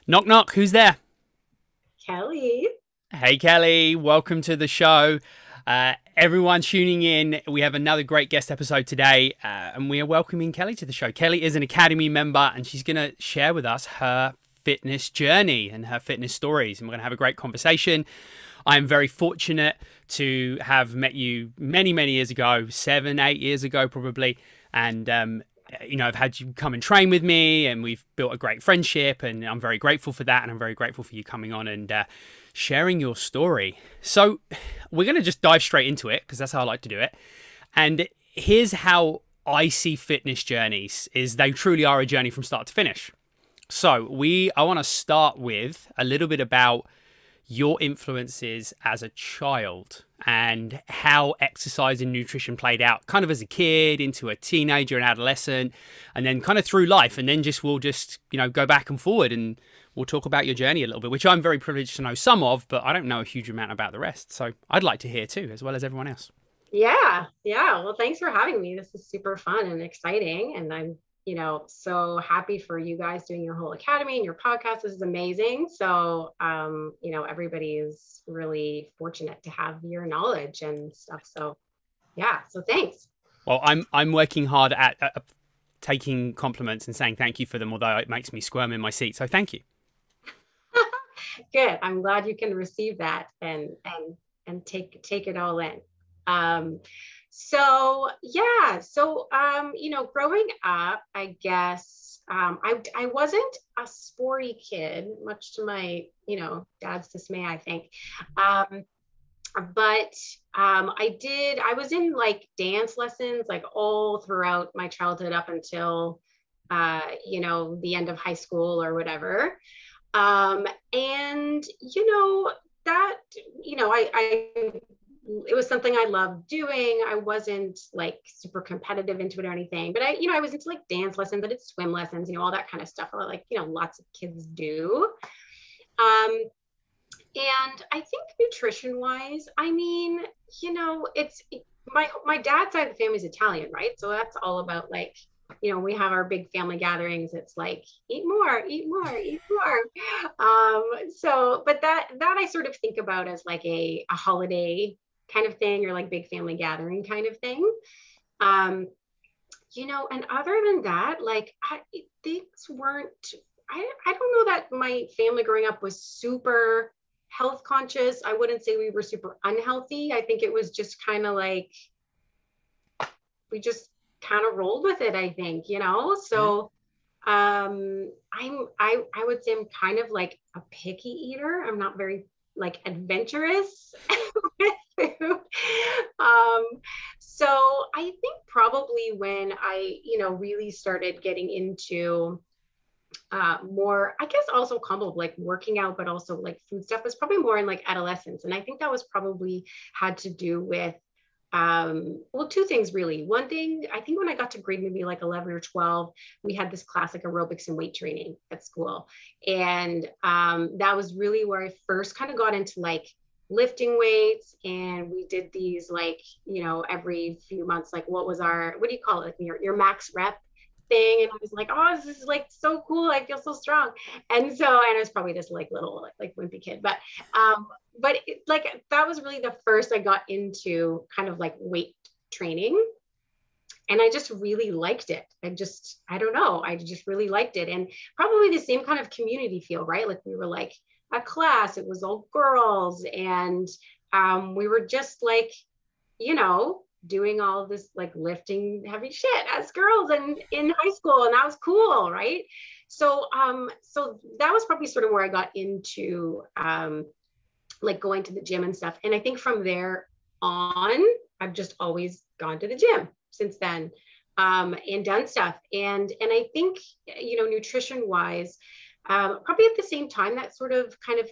Knock, knock. Who's there? Kelly. Hey, Kelly. Welcome to the show. Everyone tuning in, we have another great guest episode today, and we are welcoming Kelly to the show. Kelly is an Academy member, and she's going to share with us her fitness journey and her fitness stories. And we're going to have a great conversation. I'm very fortunate to have met you many, many years ago, 7, 8 years ago, probably. And I've had you come and train with me, and we've built a great friendship, and I'm very grateful for that, and I'm very grateful for you coming on and sharing your story. So we're going to just dive straight into it because that's how I like to do it. And here's how I see fitness journeys: is they truly are a journey from start to finish. So I want to start with a little bit about your influences as a child and how exercise and nutrition played out kind of as a kid into a teenager and adolescent, and then kind of through life. And then we'll just go back and forward, and we'll talk about your journey a little bit, which I'm very privileged to know some of, but I don't know a huge amount about the rest. So I'd like to hear too, as well as everyone else. Yeah, yeah. Well, thanks for having me. This is super fun and exciting. And I'm, so happy for you guys doing your whole academy and your podcast. This is amazing. So, everybody is really fortunate to have your knowledge and stuff. So, yeah. So thanks. Well, I'm working hard at taking compliments and saying thank you for them, although it makes me squirm in my seat. So thank you. Good. I'm glad you can receive that and take it all in. Um, growing up, I guess I wasn't a sporty kid, much to my dad's dismay, I think. Um, I was in like dance lessons like all throughout my childhood up until the end of high school or whatever. And that, I it was something I loved doing. I wasn't like super competitive into it or anything, but I was into like dance lessons, I did swim lessons, all that kind of stuff, like, lots of kids do. Um, and I think nutrition wise, I mean, it's my dad's side of the family is Italian, right? So that's all about like, we have our big family gatherings. It's like eat more, eat more, eat more. But that I sort of think about as like a holiday kind of thing, or like big family gathering kind of thing. Um, and other than that, like things weren't. I don't know that my family growing up was super health conscious. I wouldn't say we were super unhealthy. I think it was just kind of like we just kind of rolled with it, I think, Yeah. so I would say I'm kind of like a picky eater. I'm not very like adventurous with food. um so I think probably when I really started getting into more, I guess, also combo of like working out, but also like food stuff, was probably more in like adolescence. And I think that was probably had to do with, well, two things really. One thing, I think when I got to grade maybe like 11 or 12, we had this classic aerobics and weight training at school. And that was really where I first kind of got into like lifting weights. And we did these like, every few months, like what do you call it? Like your max rep thing. And I was like, oh, this is like so cool. I feel so strong. And I was probably just like little, like wimpy kid, like that was really the first I got into kind of like weight training. And I just really liked it. I don't know. I just really liked it. And probably the same kind of community feel, right? Like we were like a class, it was all girls. And we were just like, doing all this like lifting heavy shit as girls and in high school, and that was cool, right? So that was probably sort of where I got into like going to the gym and stuff. And I think from there on, I've just always gone to the gym since then, and done stuff. And I think, nutrition wise, probably at the same time that sort of kind of,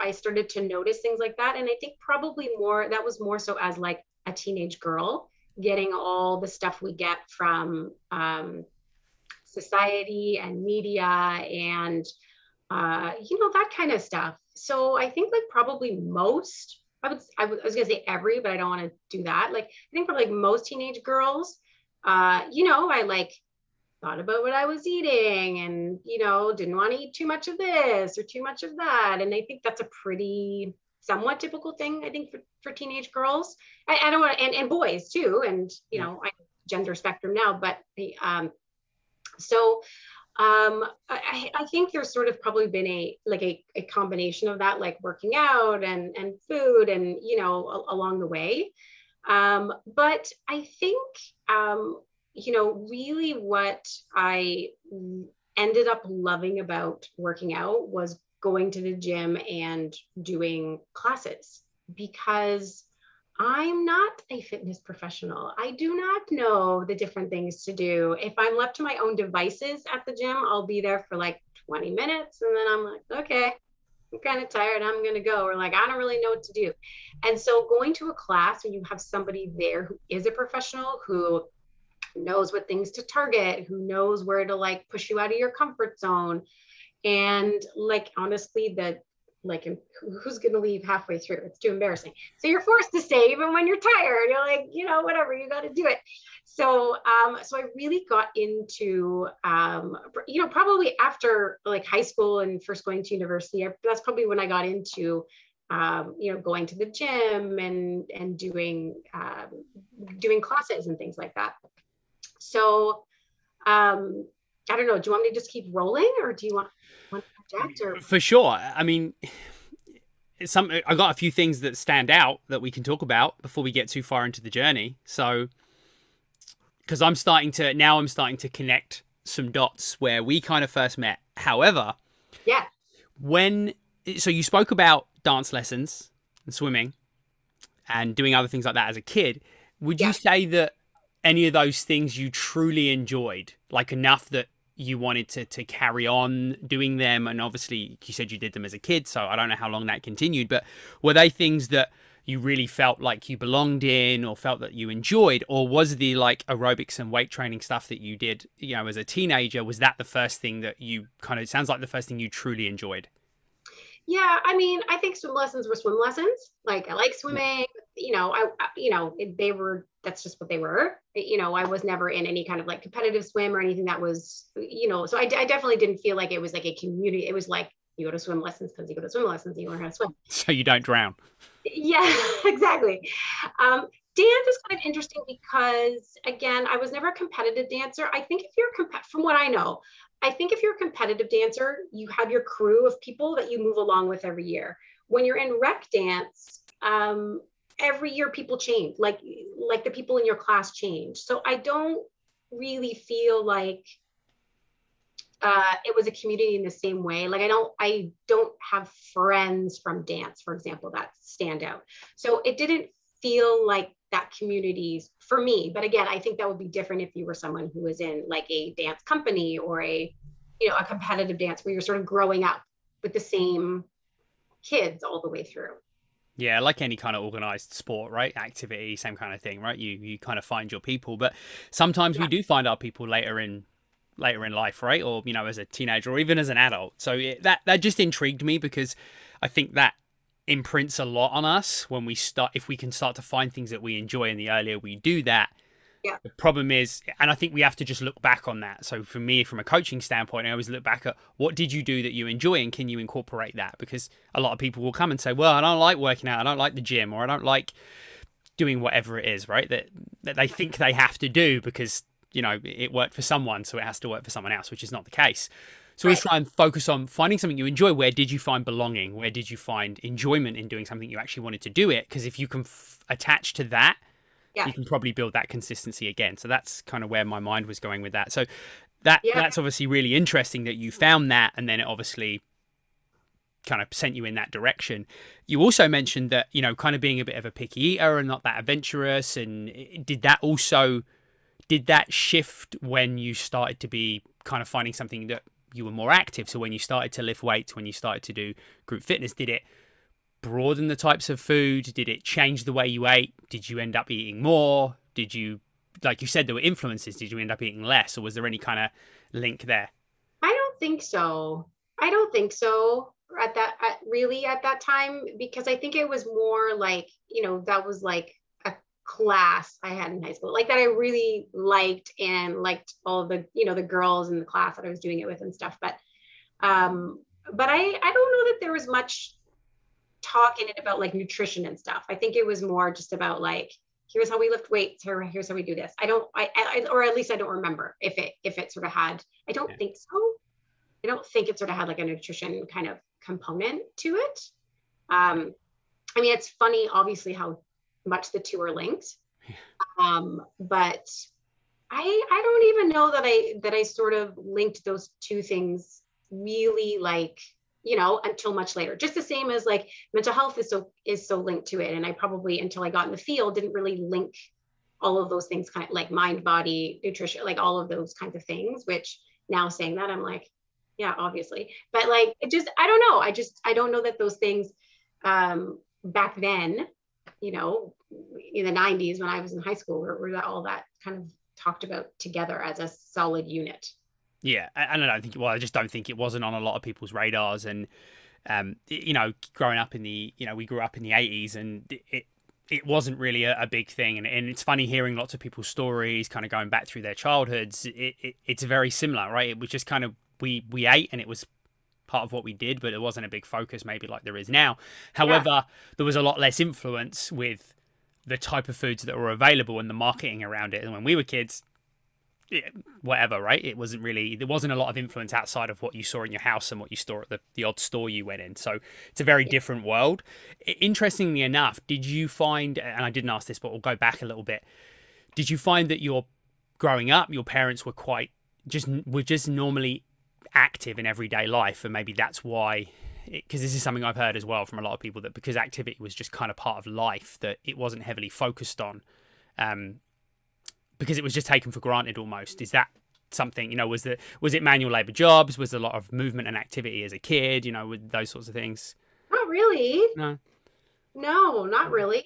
I started to notice things like that. And I think probably that was more so as like a teenage girl, getting all the stuff we get from society and media and that kind of stuff. So I think like probably most, I was gonna say every, but I don't want to do that. Like I think for like most teenage girls, I like thought about what I was eating and, didn't want to eat too much of this or too much of that. And I think that's a pretty somewhat typical thing, I think, for teenage girls. I don't want to, and boys too. And, I gender spectrum now, but I think there's sort of probably been a combination of that, like working out and food and, along the way. But I think, really what I ended up loving about working out was going to the gym and doing classes, because I'm not a fitness professional. I do not know the different things to do. If I'm left to my own devices at the gym, I'll be there for like 20 minutes and then I'm like, okay, I'm kind of tired, I'm going to go. Or like, I don't really know what to do. And so going to a class when you have somebody there who is a professional, who knows what things to target, who knows where to like push you out of your comfort zone. And like, honestly, who's going to leave halfway through? It's too embarrassing. So you're forced to stay even when you're tired. You're like, whatever, you got to do it. So, so I really got into, probably after like high school and first going to university, that's probably when I got into, going to the gym and doing classes and things like that. So, I don't know. Do you want me to just keep rolling, or do you want to project? Or for sure. I mean, I got a few things that stand out that we can talk about before we get too far into the journey. So, because I'm starting to connect some dots where we kind of first met. However, yeah, so you spoke about dance lessons and swimming and doing other things like that as a kid. Would you say that any of those things you truly enjoyed, like enough that you wanted to carry on doing them? And obviously you said you did them as a kid, so I don't know how long that continued, but were they things that you really felt like you belonged in or felt that you enjoyed? Or was the like aerobics and weight training stuff that you did, as a teenager, was that the first thing that you sounds like the first thing you truly enjoyed? Yeah, I mean, I think swim lessons were swim lessons. Like, I like swimming, that's just what they were. I was never in any kind of like competitive swim or anything that was, so I definitely didn't feel like it was like a community. It was like, you go to swim lessons because you go to swim lessons and you learn how to swim. So you don't drown. Yeah, exactly. Dance is kind of interesting because, again, I was never a competitive dancer. I think if you're, from what I know, I think if you're a competitive dancer, you have your crew of people that you move along with every year. When you're in rec dance, every year people change, like the people in your class change. So I don't really feel like it was a community in the same way. Like, I don't have friends from dance, for example, that stand out. So it didn't feel like that community for me. But again, I think that would be different if you were someone who was in like a dance company or a competitive dance where you're sort of growing up with the same kids all the way through. Yeah, like any kind of organized sport, right? Activity, same kind of thing, right? You kind of find your people, but sometimes we do find our people later in life, right? Or as a teenager or even as an adult. So that just intrigued me because I think that imprints a lot on us when if we can start to find things that we enjoy, and the earlier we do that. Yeah. The problem is, and I think we have to just look back on that. So for me, from a coaching standpoint, I always look back at what did you do that you enjoy and can you incorporate that? Because a lot of people will come and say, well, I don't like working out, I don't like the gym, or I don't like doing whatever it is, right? That they think they have to do because, it worked for someone, so it has to work for someone else, which is not the case. So let's try and focus on finding something you enjoy. Where did you find belonging? Where did you find enjoyment in doing something you actually wanted to do it? Because if you can attach to that, you can probably build that consistency again. So that's kind of where my mind was going with that. So that's obviously really interesting that you found that, and then it obviously kind of sent you in that direction. You also mentioned that, kind of being a bit of a picky eater and not that adventurous. And did that shift when you started to be kind of finding something that you were more active? So when you started to lift weights, when you started to do group fitness, did it broaden the types of food? Did it change the way you ate? Did you end up eating more? Did you, like you said, there were influences. Did you end up eating less, or was there any kind of link there? I don't think so. At that time, because I think it was more like, that was like class I had in high school, like that I really liked and liked all the, the girls in the class that I was doing it with and stuff. Um, but I don't know that there was much talk in it about like nutrition and stuff. I think it was more just about like, here's how we lift weights, here's how we do this. Or at least I don't remember if it sort of had, I don't think so. I don't think it sort of had like a nutrition kind of component to it. I mean, it's funny, obviously, how much the two are linked. But I don't even know that I sort of linked those two things really, like, until much later. Just the same as like mental health is so linked to it. And I probably, until I got in the field, didn't really link all of those things, kind of like mind, body, nutrition, like all of those kinds of things, which now saying that, I'm like, yeah, obviously. But like, I don't know. I don't know that those things back then, in the 90s when I was in high school, were all that kind of talked about together as a solid unit. Yeah, and I just don't think it wasn't on a lot of people's radars. And growing up in we grew up in the 80s, and it wasn't really a big thing. And it's funny hearing lots of people's stories, kind of going back through their childhoods. It's very similar, right? It was just kind of we ate, and it was part of what we did, but it wasn't a big focus maybe like there is now. However, there was a lot less influence with the type of foods that were available and the marketing around it. And when we were kids, whatever, right? There wasn't a lot of influence outside of what you saw in your house and what you saw at the odd store you went in. So it's a very different world. Interestingly enough, did you find, and I didn't ask this, but we'll go back a little bit. Did you find that growing up, your parents were just normally active in everyday life, and maybe that's why, because this is something I've heard as well from a lot of people, that because activity was just kind of part of life, that it wasn't heavily focused on, because it was just taken for granted almost. Is that something, was it manual labor jobs? Was there a lot of movement and activity as a kid, with those sorts of things? Not really. No, not really.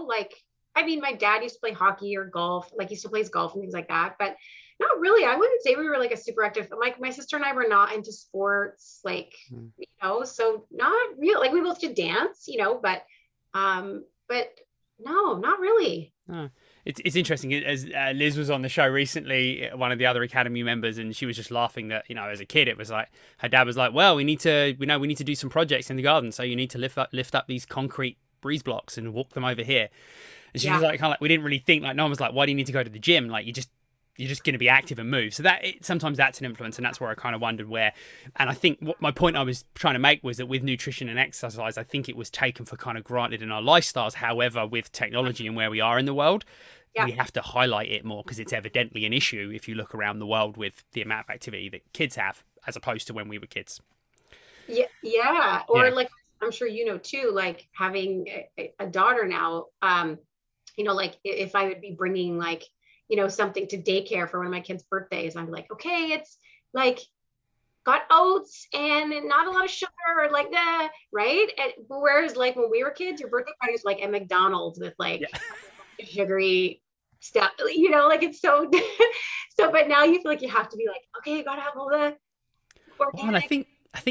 Like, I mean, my dad used to play hockey or golf, like he still plays golf and things like that, but not really. I wouldn't say we were like a super active, like my sister and I were not into sports, like, so not real, like we both did dance, but no, not really. It's interesting, as Liz was on the show recently, one of the other Academy members, and she was just laughing that, as a kid, it was like, her dad was like, well, we need to do some projects in the garden. So you need to lift up these concrete breeze blocks and walk them over here. And she was like, kind of like, we didn't really think, like, no one was like, why do you need to go to the gym? Like, you're just going to be active and move. So sometimes that's an influence, and that's where I kind of wondered where. And I think what my point I was trying to make was that with nutrition and exercise, I think it was taken for kind of granted in our lifestyles. However, with technology and where we are in the world, we have to highlight it more, because it's evidently an issue if you look around the world with the amount of activity that kids have as opposed to when we were kids. Yeah. Or like, I'm sure too, like having a daughter now, like if I would be bringing like, something to daycare for one of my kids' birthdays, I'm like, okay, it's like got oats and not a lot of sugar, or like that, right? Whereas like when we were kids, your birthday party was like at McDonald's with like sugary stuff, like it's so so, but now you feel like you have to be like, okay, you gotta have all the organic. Well, and I think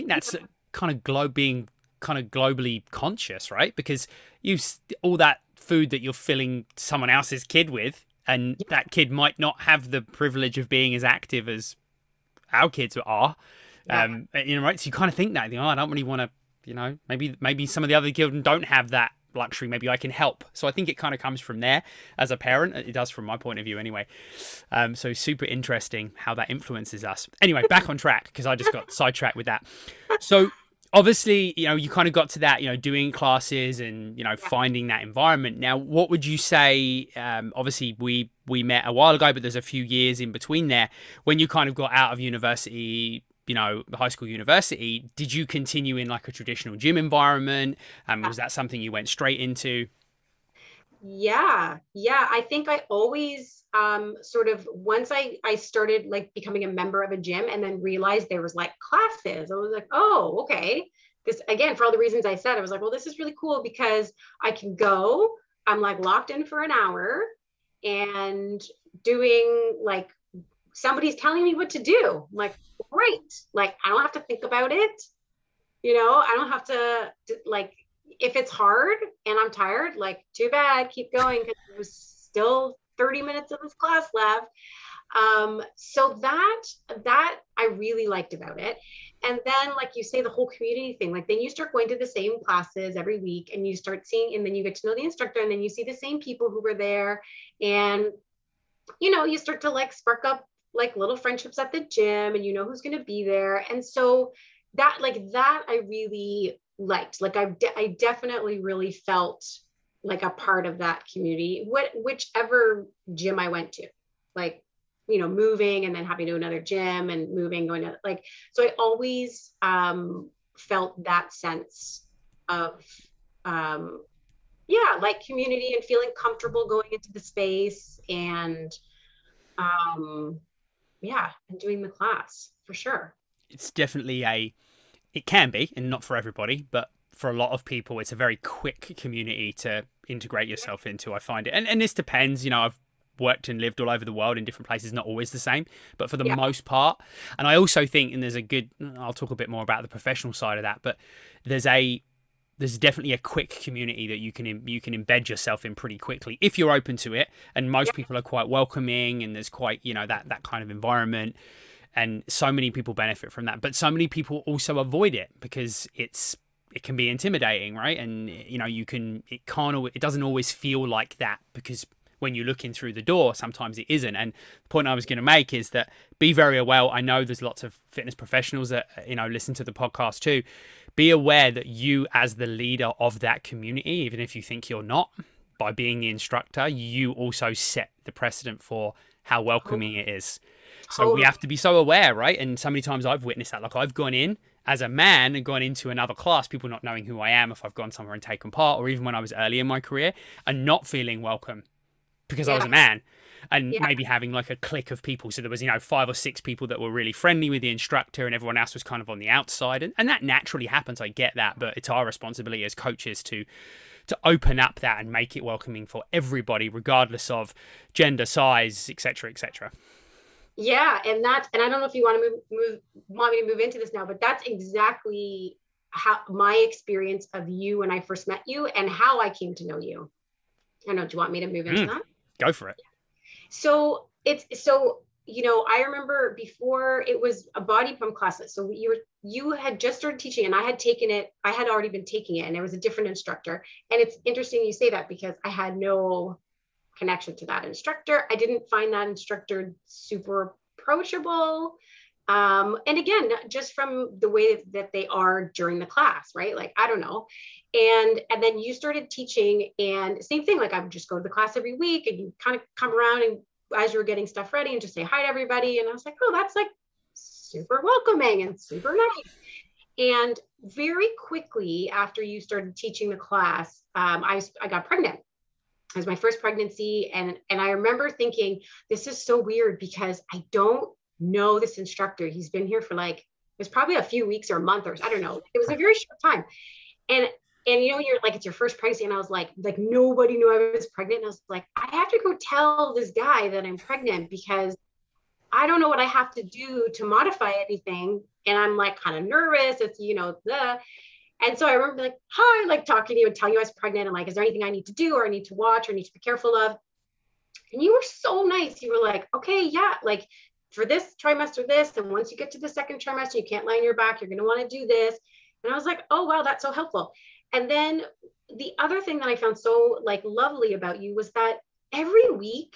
that's kind of being kind of globally conscious, right? Because all that food that you're filling someone else's kid with, and that kid might not have the privilege of being as active as our kids are, right? So you kind of think that, I don't really want to, maybe some of the other children don't have that luxury. Maybe I can help. So I think it kind of comes from there as a parent. It does from my point of view anyway. So super interesting how that influences us. Anyway, back on track, because I just got sidetracked with that. So obviously, you kind of got to that, doing classes and, finding that environment. Now, what would you say, obviously we met a while ago, but there's a few years in between there, when you kind of got out of university, high school, university, did you continue in like a traditional gym environment? Was that something you went straight into? Yeah. I think I always sort of, once I started like becoming a member of a gym and then realized there was like classes, I was like, oh, okay. This, again, for all the reasons I said, I was like, well, this is really cool because I can go, I'm like locked in for an hour and doing like, somebody's telling me what to do. I'm like, great. Like, I don't have to think about it. I don't have to like, if it's hard and I'm tired, like too bad, keep going, because there's still 30 minutes of this class left. So that I really liked about it. And then, like you say, the whole community thing, like then you start going to the same classes every week and you start seeing, and then you get to know the instructor, and then you see the same people who were there. And, you know, you start to like spark up like little friendships at the gym, and you know who's going to be there. And so that I really liked. Like I definitely really felt like a part of that community, whichever gym I went to, like, you know, moving and then having to another gym and moving, going to like, so I always felt that sense of, yeah, like community and feeling comfortable going into the space and, yeah, and doing the class for sure. It's definitely it can be, and not for everybody, but for a lot of people, it's a very quick community to integrate yourself into, I find it. And this depends, you know, I've worked and lived all over the world in different places, not always the same, but for the Yeah. most part. And I also think, and I'll talk a bit more about the professional side of that, but there's definitely a quick community that you can embed yourself in pretty quickly if you're open to it. And most Yeah. people are quite welcoming, and there's quite, you know, that kind of environment. And so many people benefit from that, but so many people also avoid it because it can be intimidating, right? And you know, it doesn't always feel like that, because when you're looking through the door, sometimes it isn't. And the point I was going to make is that be very aware. I know there's lots of fitness professionals that, you know, listen to the podcast too. Be aware that you, as the leader of that community, even if you think you're not, by being the instructor, you also set the precedent for how welcoming it is. So we Totally. have to be so aware, right? And so many times I've witnessed that. Like, I've gone in as a man and gone into another class, people not knowing who I am if I've gone somewhere and taken part, or even when I was early in my career, and not feeling welcome because I was Yeah. a man, and Yeah. maybe having like a clique of people. So there was, you know, 5 or 6 people that were really friendly with the instructor, and everyone else was kind of on the outside. And that naturally happens. I get that, but it's our responsibility as coaches to open up that and make it welcoming for everybody, regardless of gender, size, etc., etc. Yeah, and I don't know if you want to want me to move into this now, but that's exactly how my experience of you when I first met you and how I came to know you. I don't know, do you want me to move into that? Go for it. So you know, I remember before it was a body pump class. So you had just started teaching, and I had taken it. I had already been taking it, and it was a different instructor. And it's interesting you say that, because I had no connection to that instructor. I didn't find that instructor super approachable. And again, just from the way that they are during the class, right? Like, I don't know. And then you started teaching, and same thing, like I would just go to the class every week, and you kind of come around and as you were getting stuff ready and just say hi to everybody. And I was like, oh, that's like super welcoming and super nice. And very quickly after you started teaching the class, I got pregnant. It was my first pregnancy. And I remember thinking, this is so weird because I don't know this instructor. He's been here for like, it was probably a few weeks or a month, or I don't know. It was a very short time. And you know, you're like, it's your first pregnancy. And I was like nobody knew I was pregnant. And I was like, I have to go tell this guy that I'm pregnant because I don't know what I have to do to modify anything. And I'm like kind of nervous. It's, you know, and so I remember like, hi, like talking to you and telling you I was pregnant, and like, is there anything I need to do or I need to watch or need to be careful of? And you were so nice. You were like, okay, yeah, like for this trimester, this, and once you get to the second trimester, you can't lie on your back. You're going to want to do this. And I was like, oh, wow, that's so helpful. And then the other thing that I found so like lovely about you was that every week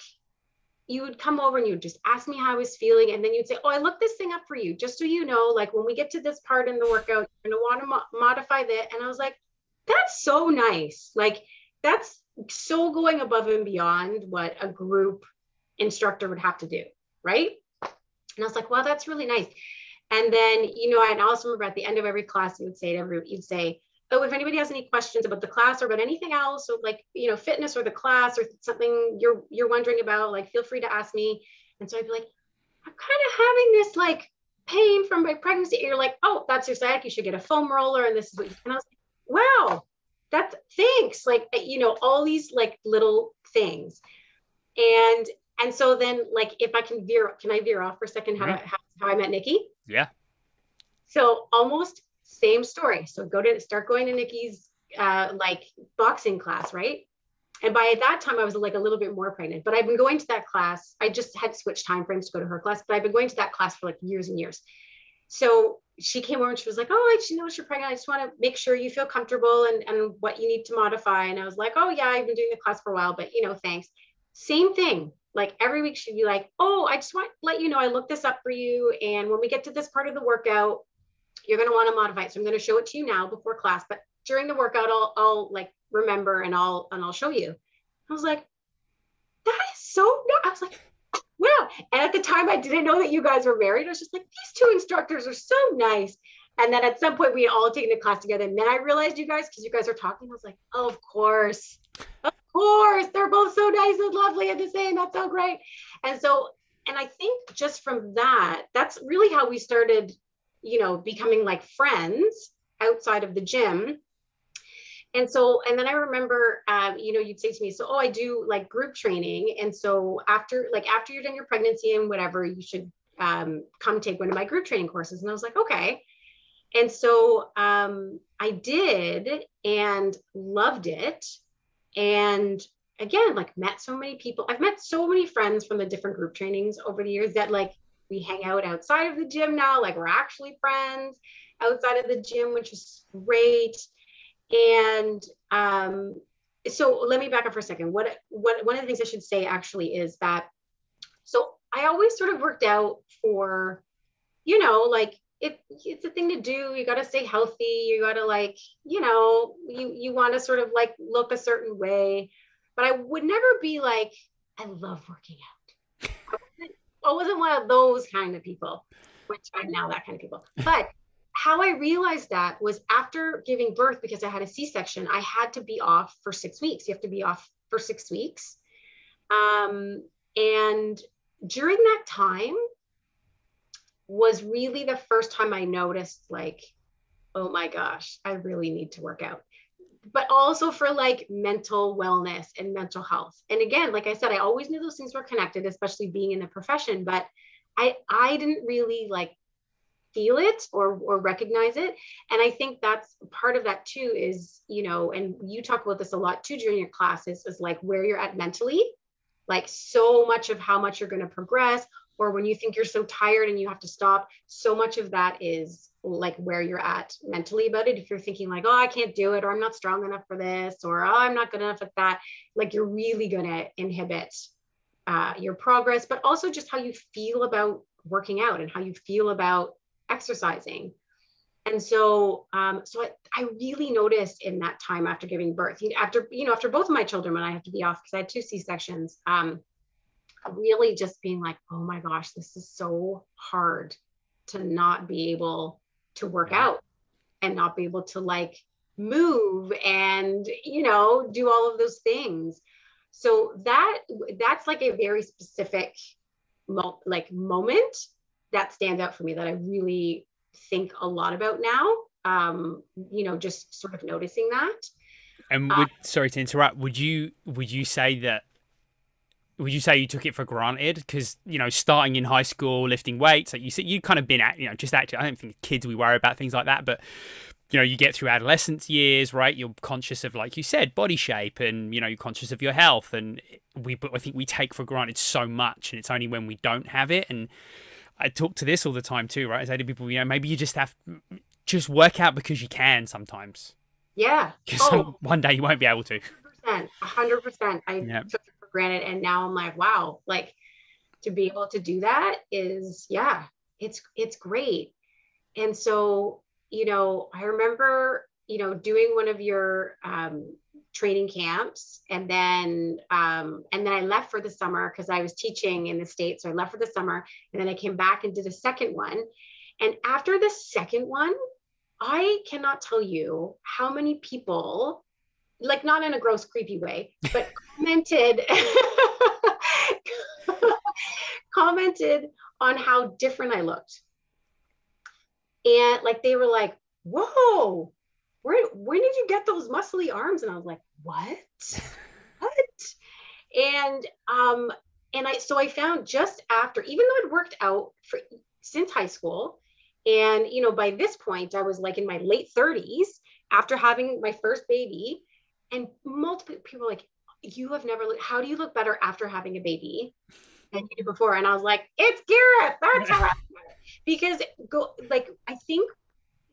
you would come over and you would just ask me how I was feeling. And then you'd say, oh, I looked this thing up for you, just so you know, like when we get to this part in the workout, you're going to want to modify that. And I was like, that's so nice. Like, that's so going above and beyond what a group instructor would have to do. Right. And I was like, wow, that's really nice. And then, you know, I also remember at the end of every class, you'd say, oh, if anybody has any questions about the class or about anything else, or like, you know, fitness or the class or something you're wondering about, like, feel free to ask me. And so I'd be like, I'm kind of having this like pain from my pregnancy. And you're like, oh, that's your sciatic. You should get a foam roller. And this is what and I was like, wow, that's thanks. Like, you know, all these like little things. And so then like, if I can I veer off for a second how I met Nikki? Yeah. So almost same story. So start going to Nikki's like boxing class, right? And by that time, I was like a little bit more pregnant, but I've been going to that class. I just had switched time frames to go to her class, but I've been going to that class for like years and years. So she came over and she was like, oh, I just know you're pregnant. I just want to make sure you feel comfortable and what you need to modify. And I was like, oh yeah, I've been doing the class for a while, but thanks. Same thing. Like every week she'd be like, oh, I just want to let you know, I looked this up for you. And when we get to this part of the workout, you're going to want to modify it. So I'm going to show it to you now before class, but during the workout, I'll like remember and I'll show you. I was like, that is so good. I was like, wow. And at the time I didn't know that you guys were married. I was just like, these two instructors are so nice. And then at some point we had all taken the class together. And then I realized you guys, because you guys were talking, I was like, oh, of course, they're both so nice and lovely and the same. That's so great. And I think just from that, that's really how we started, becoming like friends outside of the gym. And then I remember, you'd say to me, so, oh, I do like group training. And so after you're done your pregnancy and whatever, you should come take one of my group training courses. And I was like, okay. And so I did and loved it. And again, like met so many people. I've met so many friends from the different group trainings over the years that like we hang out outside of the gym now. Like we're actually friends outside of the gym, which is great. And so let me back up for a second. What one of the things I should say actually is that, so I always sort of worked out for, like it's a thing to do. You got to stay healthy. You got to like, you want to sort of like look a certain way, but I would never be like, I love working out. I wasn't one of those kind of people, which I'm now that kind of people, but how I realized that was after giving birth, because I had a C-section, I had to be off for 6 weeks. You have to be off for 6 weeks. And during that time was really the first time I noticed like, oh my gosh, I really need to work out, but also for like mental wellness and mental health. And again, like I said, I always knew those things were connected, especially being in the profession, but I didn't really like feel it or recognize it. And I think that's part of that too is, and you talk about this a lot too during your classes, is like where you're at mentally, like so much of how much you're going to progress, or when you think you're so tired and you have to stop, so much of that is like where you're at mentally about it. If you're thinking like, oh, I can't do it, or I'm not strong enough for this, or oh, I'm not good enough at that, like you're really going to inhibit your progress, but also just how you feel about working out and how you feel about exercising. And so I really noticed in that time after giving birth, after both of my children, when I had to be off because I had 2 C-sections, really just being like, oh my gosh, this is so hard to not be able to work out and not be able to like move and, do all of those things. So that's like a very specific moment that stands out for me that I really think a lot about now, just sort of noticing that. And sorry to interrupt, would you say you took it for granted? Because, starting in high school, lifting weights, like you said, you've kind of been just active. I don't think kids, we worry about things like that, but you get through adolescence years, right? You're conscious of, like you said, body shape, and, you're conscious of your health. And I think we take for granted so much, and it's only when we don't have it. And I talk to this all the time too, right? I say to people, maybe you just work out because you can sometimes. Yeah. Because one day you won't be able to. 100%. I took it for granted. And now I'm like, wow, like to be able to do that is, it's great. And so, I remember, doing one of your training camps, and then I left for the summer because I was teaching in the States. So I left for the summer, and then I came back and did a second one. And after the second one, I cannot tell you how many people, like not in a gross, creepy way, but commented on how different I looked. And like, they were like, whoa, when did you get those muscly arms? And I was like, what? And I found just after, even though I'd worked out since high school, and by this point I was like in my late 30s, after having my first baby, and multiple people were like, you have never looked, how do you look better after having a baby than you did before? And I was like, it's Gareth. That's how I because I think,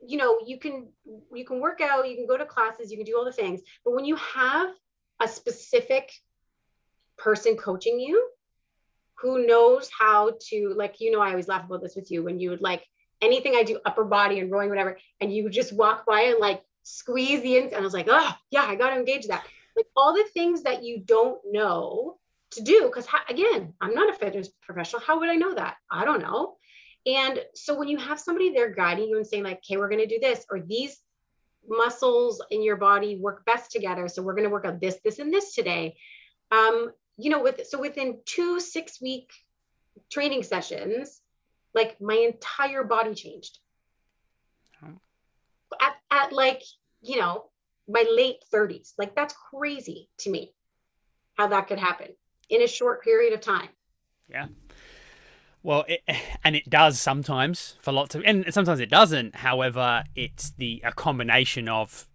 you can work out, you can go to classes, you can do all the things, but when you have a specific person coaching you who knows how to, like, I always laugh about this with you, when you would like anything I do upper body and rowing, whatever, and you would just walk by and like squeeze the ins, and I was like, oh yeah, I got to engage that. Like all the things that you don't know to do, because again, I'm not a fitness professional. How would I know that? I don't know. And so when you have somebody there guiding you and saying like, okay, we're going to do this, or these muscles in your body work best together, so we're going to work on this, this, and this today. Within 2 6-week training sessions, like my entire body changed. At like, my late 30s. Like that's crazy to me how that could happen in a short period of time. Yeah. Well, it does sometimes for lots of, and sometimes it doesn't. However, it's a combination of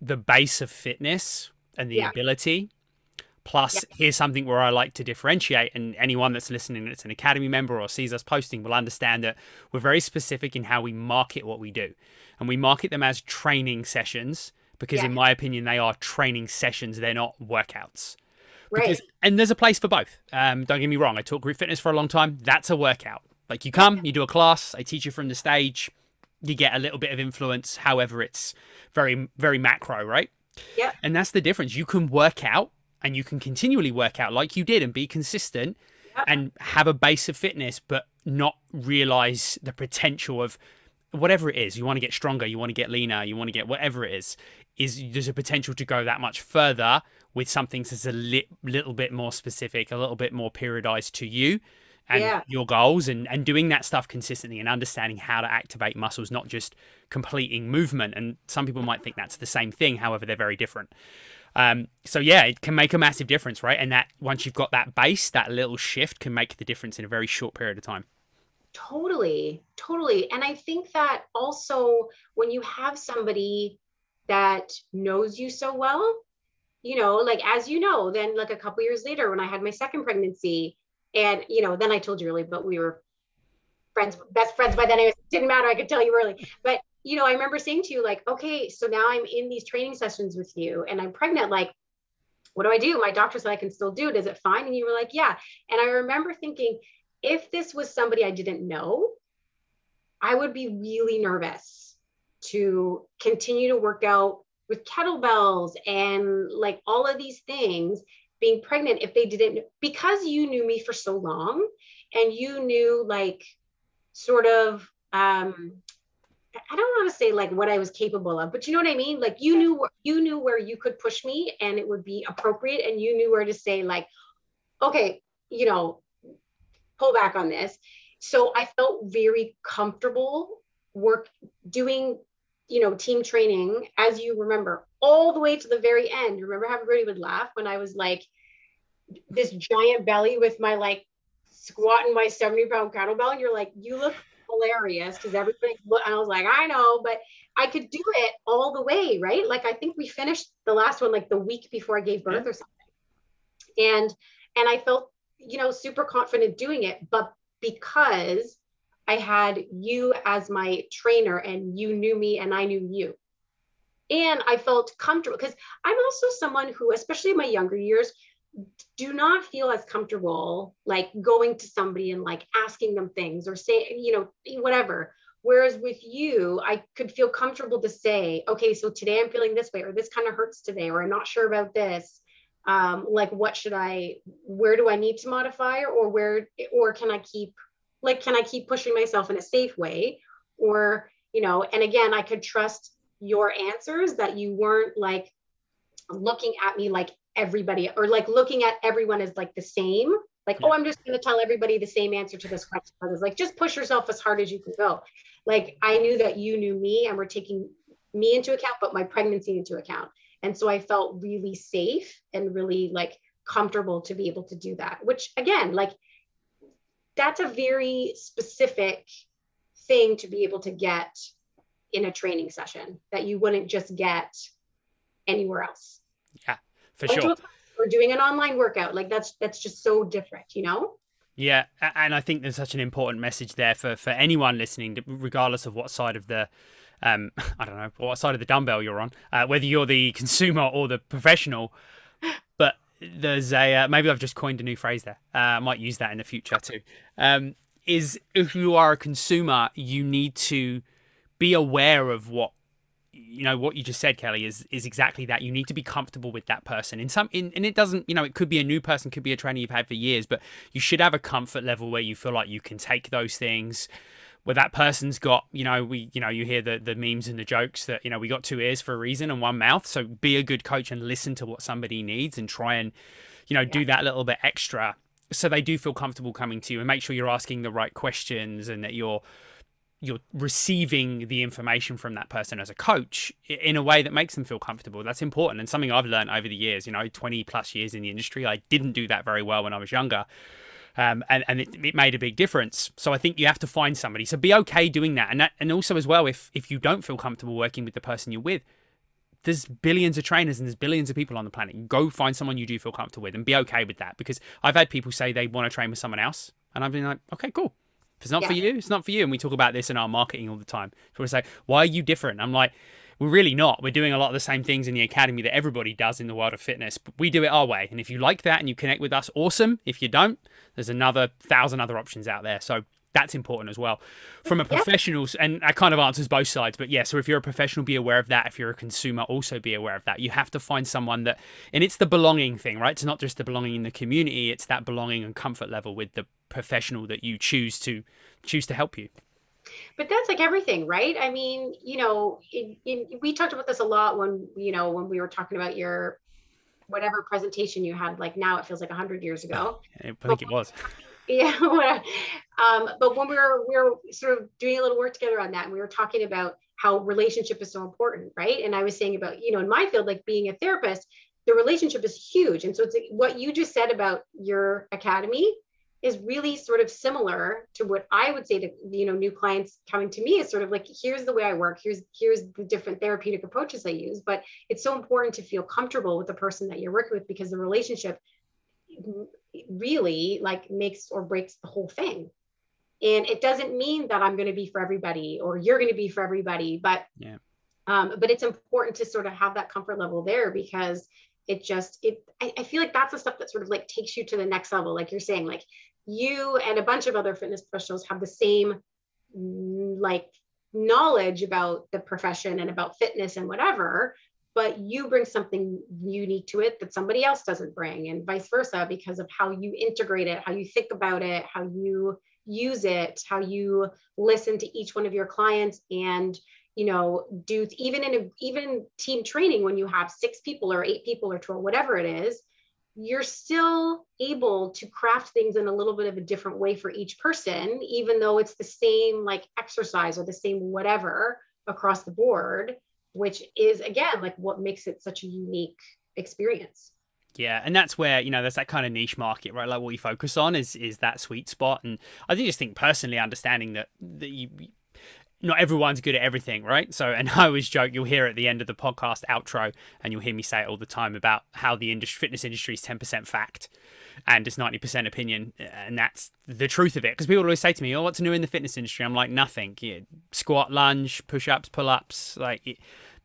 the base of fitness and the ability. Plus, here's something where I like to differentiate, and anyone that's listening that's an Academy member or sees us posting will understand that we're very specific in how we market what we do. And we market them as training sessions because, in my opinion, they are training sessions. They're not workouts. Because, and there's a place for both. Don't get me wrong. I taught group fitness for a long time. That's a workout. Like you come, you do a class, I teach you from the stage, you get a little bit of influence. However, it's very, very macro, right? Yeah. And that's the difference. You can work out and you can continually work out like you did and be consistent and have a base of fitness, but not realize the potential of whatever it is. You want to get stronger, you want to get leaner, you want to get whatever it is there's a potential to go that much further with something that's a little bit more specific, a little bit more periodized to you and your goals, and doing that stuff consistently and understanding how to activate muscles, not just completing movement. And some people might think that's the same thing. However, they're very different. So yeah, it can make a massive difference, right? And that once you've got that base, that little shift can make the difference in a very short period of time. Totally. And I think that also when you have somebody that knows you so well, like, as then like a couple years later when I had my second pregnancy, and, then I told you early, but we were best friends by then. It didn't matter. I could tell you early, but I remember saying to you like, okay, so now I'm in these training sessions with you and I'm pregnant. Like, what do I do? My doctor said I can still do it. Is it fine? And you were like, yeah. And I remember thinking, if this was somebody I didn't know, I would be really nervous to continue to work out with kettlebells and like all of these things being pregnant if they didn't, because you knew me for so long and you knew like sort of, I don't want to say like what I was capable of, but you know what I mean? Like you knew where you could push me and it would be appropriate. And you knew where to say like, okay, pull back on this. So I felt very comfortable doing, team training, as you remember, all the way to the very end. Remember how everybody would laugh when I was like this giant belly with my like squatting my 70-pound kettlebell, and you're like, you look hilarious, because everybody and I was like, I know, but I could do it all the way, right? Like I think we finished the last one like the week before I gave birth or something. And I felt, super confident doing it, but because I had you as my trainer and you knew me and I knew you. And I felt comfortable because I'm also someone who, especially in my younger years, do not feel as comfortable like going to somebody and like asking them things or say, whatever. Whereas with you, I could feel comfortable to say, okay, so today I'm feeling this way, or this kind of hurts today, or I'm not sure about this. Like, where do I need to modify, or can I keep pushing myself in a safe way? Or, and again, I could trust your answers, that you weren't like looking at me like everybody, or like looking at everyone as like the same, like, oh, I'm just going to tell everybody the same answer to this question. I was like, just push yourself as hard as you can go. Like, I knew that you knew me and were taking me into account, but my pregnancy into account. And so I felt really safe and really like comfortable to be able to do that, which again, like that's a very specific thing to be able to get in a training session that you wouldn't just get anywhere else. Yeah, for sure. Or doing an online workout. Like that's just so different, you know? Yeah, and I think there's such an important message there for anyone listening, regardless of what side of the, I don't know, what side of the dumbbell you're on, whether you're the consumer or the professional. But there's a, maybe I've just coined a new phrase there. I might use that in the future too. Is if you are a consumer, you need to be aware of what, you know, what you just said, Kelly, is exactly that. You need to be comfortable with that person. And it doesn't, you know, it could be a new person, could be a trainer you've had for years, but you should have a comfort level where you feel like you can take those things, where that person's got, you know, you hear the memes and the jokes that, you know, we got two ears for a reason and one mouth. So be a good coach and listen to what somebody needs and try and, you know, do that little bit extra so they do feel comfortable coming to you, and make sure you're asking the right questions and that you're receiving the information from that person as a coach in a way that makes them feel comfortable. That's important, and something I've learned over the years. You know, 20 plus years in the industry, I didn't do that very well when I was younger, and it made a big difference. So I think you have to find somebody. So be okay doing that, and also as well, if you don't feel comfortable working with the person you're with, there's billions of trainers and there's billions of people on the planet. Go find someone you do feel comfortable with and be okay with that, because I've had people say they want to train with someone else, and I've been like, okay, cool. If it's not for you, it's not for you. And we talk about this in our marketing all the time. So we say, why are you different? I'm like, we're really not. We're doing a lot of the same things in the academy that everybody does in the world of fitness, but we do it our way. And if you like that and you connect with us, awesome. If you don't, there's another 1,000 other options out there. So that's important as well. From a professional, and that kind of answers both sides, but yeah, so if you're a professional, be aware of that. If you're a consumer, also be aware of that. You have to find someone that, and it's the belonging thing, right? It's not just the belonging in the community, it's that belonging and comfort level with the professional that you choose to help you. But that's like everything, right? I mean, you know, we talked about this a lot when, you know, when we were talking about your whatever presentation you had, like now it feels like 100 years ago. I think it was. Yeah. But when we were sort of doing a little work together on that, and we were talking about how relationship is so important, right? And I was saying about, you know, in my field, like being a therapist, the relationship is huge. And so it's like what you just said about your academy is really sort of similar to what I would say to, you know, new clients coming to me. Is sort of like, here's the way I work, here's the different therapeutic approaches I use. But it's so important to feel comfortable with the person that you're working with, because the relationship really like makes or breaks the whole thing. And it doesn't mean that I'm going to be for everybody or you're going to be for everybody, but it's important to sort of have that comfort level there, because I feel like that's the stuff that sort of like takes you to the next level. Like you're saying, like you and a bunch of other fitness professionals have the same like knowledge about the profession and about fitness and whatever, but you bring something unique to it that somebody else doesn't bring, and vice versa, because of how you integrate it, how you think about it, how you use it, how you listen to each one of your clients. And, you know, do even team training, when you have 6 people or 8 people or 12, whatever it is, you're still able to craft things in a little bit of a different way for each person, even though it's the same like exercise or the same whatever across the board, which is again, like what makes it such a unique experience. Yeah, and that's where, you know, there's that kind of niche market, right? Like what you focus on is that sweet spot. And I just think personally understanding that you, not everyone's good at everything, right? So, and I always joke, you'll hear at the end of the podcast outro, and you'll hear me say it all the time about how the fitness industry is 10% fact and it's 90% opinion. And that's the truth of it. Because people always say to me, oh, what's new in the fitness industry? I'm like, nothing. Yeah, squat, lunge, push-ups, pull-ups. Like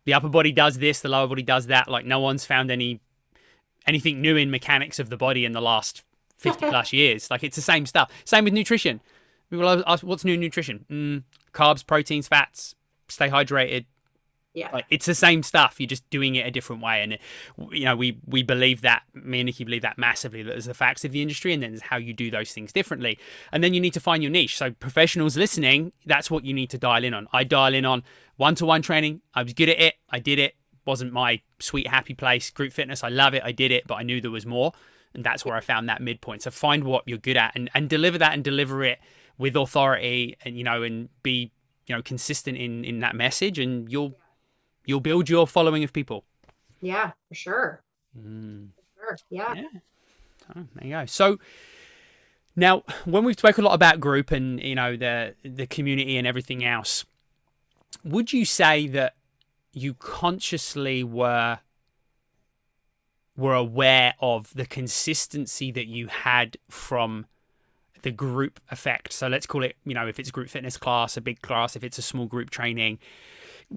the upper body does this, the lower body does that. Like no one's found anything new in mechanics of the body in the last 50 plus years. Like it's the same stuff. Same with nutrition. People ask, what's new in nutrition? Carbs, proteins, fats, stay hydrated. Yeah. Like, it's the same stuff. You're just doing it a different way. And, you know, we believe that, me and Nikki believe that massively, that there's the facts of the industry and then there's how you do those things differently. And then you need to find your niche. So professionals listening, that's what you need to dial in on. I dial in on one-to-one training. I was good at it. I did it. Wasn't my sweet, happy place. Group fitness, I love it. I did it, but I knew there was more. And that's where I found that midpoint. So find what you're good at and deliver that, and deliver it with authority, and, you know, and be, you know, consistent in that message, and you'll build your following of people. Yeah, for sure. For sure. Yeah. Oh, there you go. So now, when we've spoken a lot about group and, you know, the community and everything else, would you say that you consciously were aware of the consistency that you had from the group effect? So let's call it, if it's a group fitness class, a big class, if it's a small group training,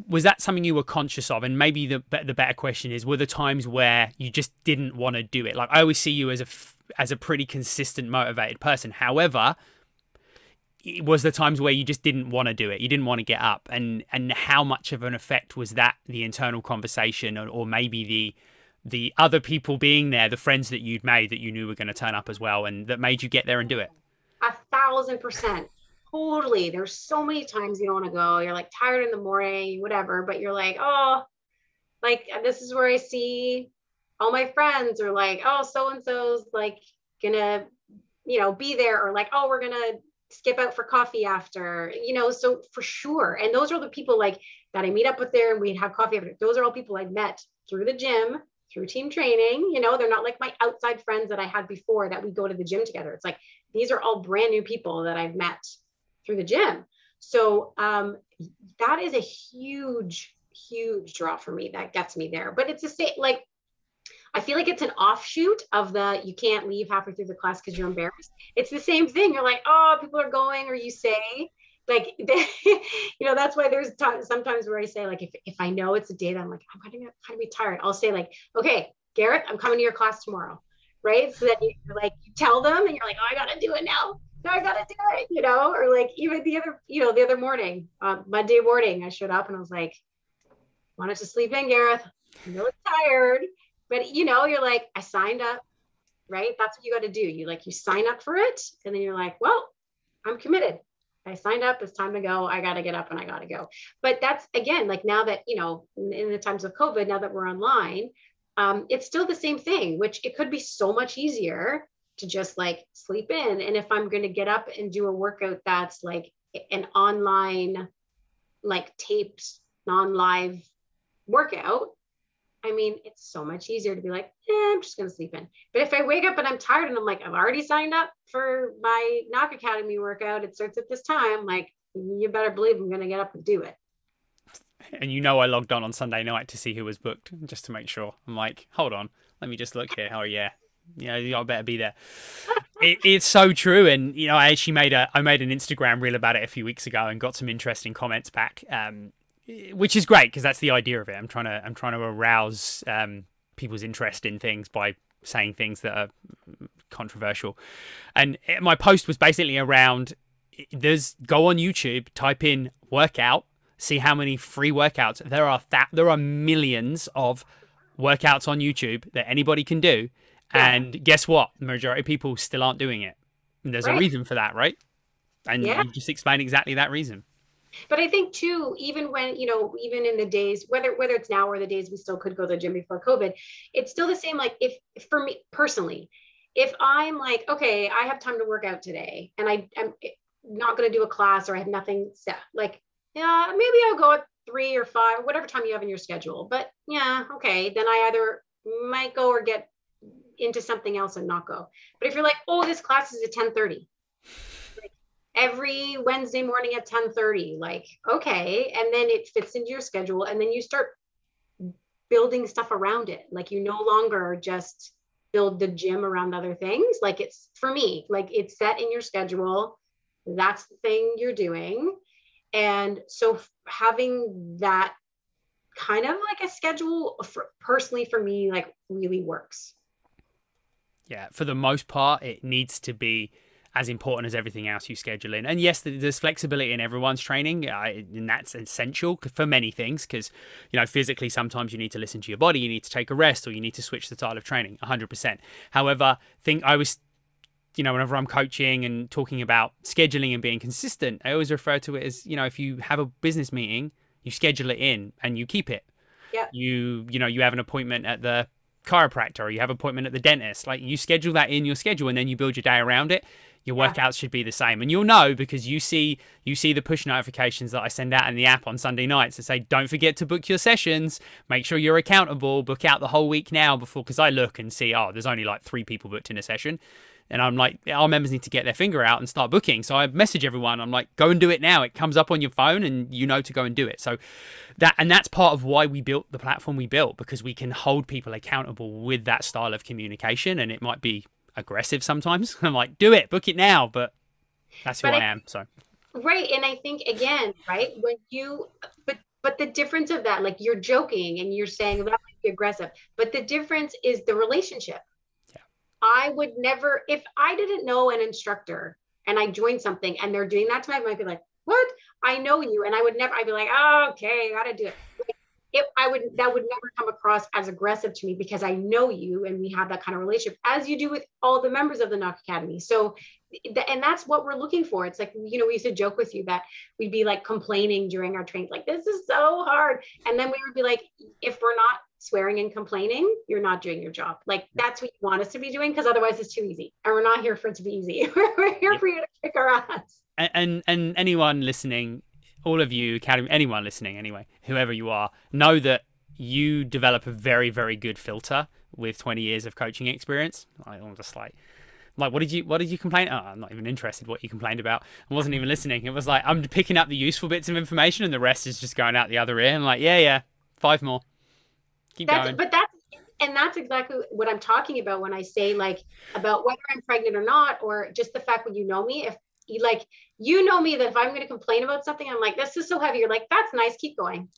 was that something you were conscious of? And maybe the better question is, were there times where you just didn't want to do it? Like, I always see you as a pretty consistent, motivated person. However, was there times where you just didn't want to do it? You didn't want to get up, and how much of an effect was that, the internal conversation, or maybe the other people being there, the friends that you'd made that you knew were going to turn up as well, and that made you get there and do it? 1,000%. Totally. There's so many times you don't want to go. You're like tired in the morning, whatever, but you're like, oh, like this is where I see all my friends, or like, oh, so-and-so's like gonna, be there, or like, oh, we're gonna skip out for coffee after, so for sure. And those are the people like that I meet up with there and we'd have coffee after. Those are all people I met through the gym, through team training. They're not like my outside friends that I had before that we go to the gym together. It's like, these are all brand new people that I've met through the gym. So that is a huge, huge draw for me. That gets me there. But it's the same, like, I feel like it's an offshoot of you can't leave halfway through the class because you're embarrassed. It's the same thing. You're like, oh, people are going, or you say, like, that's why there's sometimes where I say, like, if I know it's a day that I'm like, I'm kind of be tired, I'll say like, okay, Gareth, I'm coming to your class tomorrow. Right. So that you tell them and you're like, oh, I got to do it now. No, I got to do it, or like even the other morning, Monday morning, I showed up and I was like, wanted to sleep in, Gareth. I'm really tired. But, you're like, I signed up, right? That's what you got to do. You sign up for it. And then you're like, well, I'm committed. I signed up. It's time to go. I got to get up and I got to go. But that's, again, like now that, in the times of COVID, now that we're online, it's still the same thing, which it could be so much easier to just like sleep in. And if I'm going to get up and do a workout that's like an online, like taped, non-live workout, I mean, it's so much easier to be like, I'm just going to sleep in. But if I wake up and I'm tired and I'm like, I've already signed up for my Nock Academy workout, it starts at this time, like, you better believe I'm going to get up and do it. And I logged on Sunday night to see who was booked, just to make sure. I'm like, hold on, let me just look here. Oh yeah, I better be there. It's so true. And I actually made an Instagram reel about it a few weeks ago and got some interesting comments back, which is great because that's the idea of it. I'm trying to arouse people's interest in things by saying things that are controversial. And my post was basically around, go on YouTube, type in workout, see how many free workouts there are. There are millions of workouts on YouTube that anybody can do. Yeah. And guess what? The majority of people still aren't doing it. And there's a reason for that, right? And you just explained exactly that reason. But I think too, even when, even in the days, whether it's now or the days we still could go to the gym before COVID, it's still the same. Like if for me personally, if I'm like, okay, I have time to work out today and I'm not going to do a class or I have nothing set, like, yeah, maybe I'll go at 3 or 5, whatever time you have in your schedule. But yeah, okay. Then I either might go or get into something else and not go. But if you're like, oh, this class is at 10:30. Every Wednesday morning at 10:30, like, okay. And then it fits into your schedule. And then you start building stuff around it. Like you no longer just build the gym around other things. Like it's, for me, like it's set in your schedule. That's the thing you're doing. And so having that kind of like a schedule personally for me, like really works. Yeah. For the most part, it needs to be as important as everything else you schedule in. And yes, there's flexibility in everyone's training, and that's essential for many things because, physically, sometimes you need to listen to your body, you need to take a rest, or you need to switch the style of training, 100%. However, whenever I'm coaching and talking about scheduling and being consistent, I always refer to it as, if you have a business meeting, you schedule it in and you keep it. Yeah. You have an appointment at the chiropractor or you have an appointment at the dentist, like you schedule that in your schedule and then you build your day around it. Your workouts should be the same. And you'll know because you see the push notifications that I send out in the app on Sunday nights that say, don't forget to book your sessions. Make sure you're accountable. Book out the whole week now because I look and see, there's only like 3 people booked in a session. And I'm like, our members need to get their finger out and start booking. So I message everyone. I'm like, go and do it now. It comes up on your phone and you know to go and do it. So that's part of why we built the platform we built, because we can hold people accountable with that style of communication. And it might be aggressive sometimes. I'm like, do it, book it now. But that's who I am. So. Right. And I think, again, right, when you, but the difference of that, like you're joking and you're saying that might be aggressive, but the difference is the relationship. Yeah. I would never, if I didn't know an instructor and I joined something and they're doing that to me, I might be like, what? I know you. And I would never, I'd be like, oh, okay, I gotta do it. That would never come across as aggressive to me because I know you and we have that kind of relationship, as you do with all the members of the Nock Academy. So, and that's what we're looking for. It's like, we used to joke with you that we'd be like complaining during our trainings, like, this is so hard. And then we would be like, if we're not swearing and complaining, you're not doing your job. Like, that's what you want us to be doing, because otherwise it's too easy. And we're not here for it to be easy. We're here for you to kick our ass. And anyone listening, all of you, Academy, anyone listening anyway, whoever you are, know that you develop a very, very good filter with 20 years of coaching experience. I'm just like, what did you complain? Oh, I'm not even interested what you complained about. I wasn't even listening. It was like, I'm picking up the useful bits of information and the rest is just going out the other ear. I'm like, yeah, 5 more. Keep going. But that's exactly what I'm talking about when I say, like, about whether I'm pregnant or not, or just the fact when you know me, if you know me, that if I'm going to complain about something, I'm like, this is so heavy. You're like, that's nice. Keep going.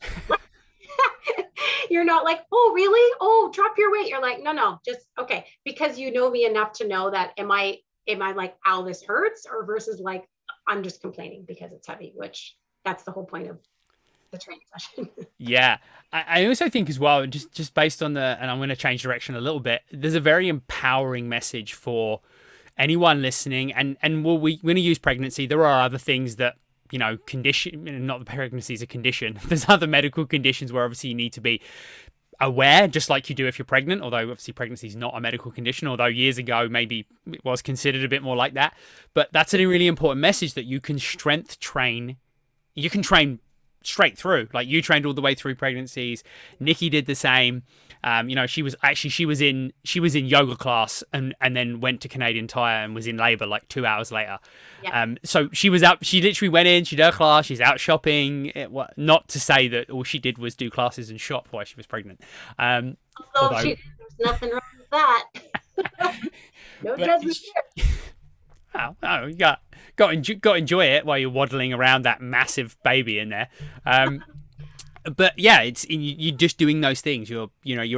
You're not like, oh, really? Oh, drop your weight. You're like, no, just okay. Because you know me enough to know that am I like, ow, this hurts, or versus like, I'm just complaining because it's heavy, which that's the whole point of the training session. Yeah. I also think as well, just based on and I'm going to change direction a little bit, there's a very empowering message for anyone listening. And we're going to use pregnancy. There are other things that, condition, not the pregnancy is a condition. There's other medical conditions where obviously you need to be aware, just like you do if you're pregnant, although obviously pregnancy is not a medical condition, although years ago maybe it was considered a bit more like that. But that's a really important message, that you can strength train. You can train straight through. Like, you trained all the way through pregnancies. Nikki did the same. She was in yoga class and then went to Canadian Tire and was in labor like 2 hours later. Yeah. So she literally went in, she did her class, she's out shopping. Not to say that all she did was do classes and shop while she was pregnant. Although there's nothing wrong with that. No judgment here. Oh, you got to enjoy it while you're waddling around that massive baby in there. But yeah, you're just doing those things. You're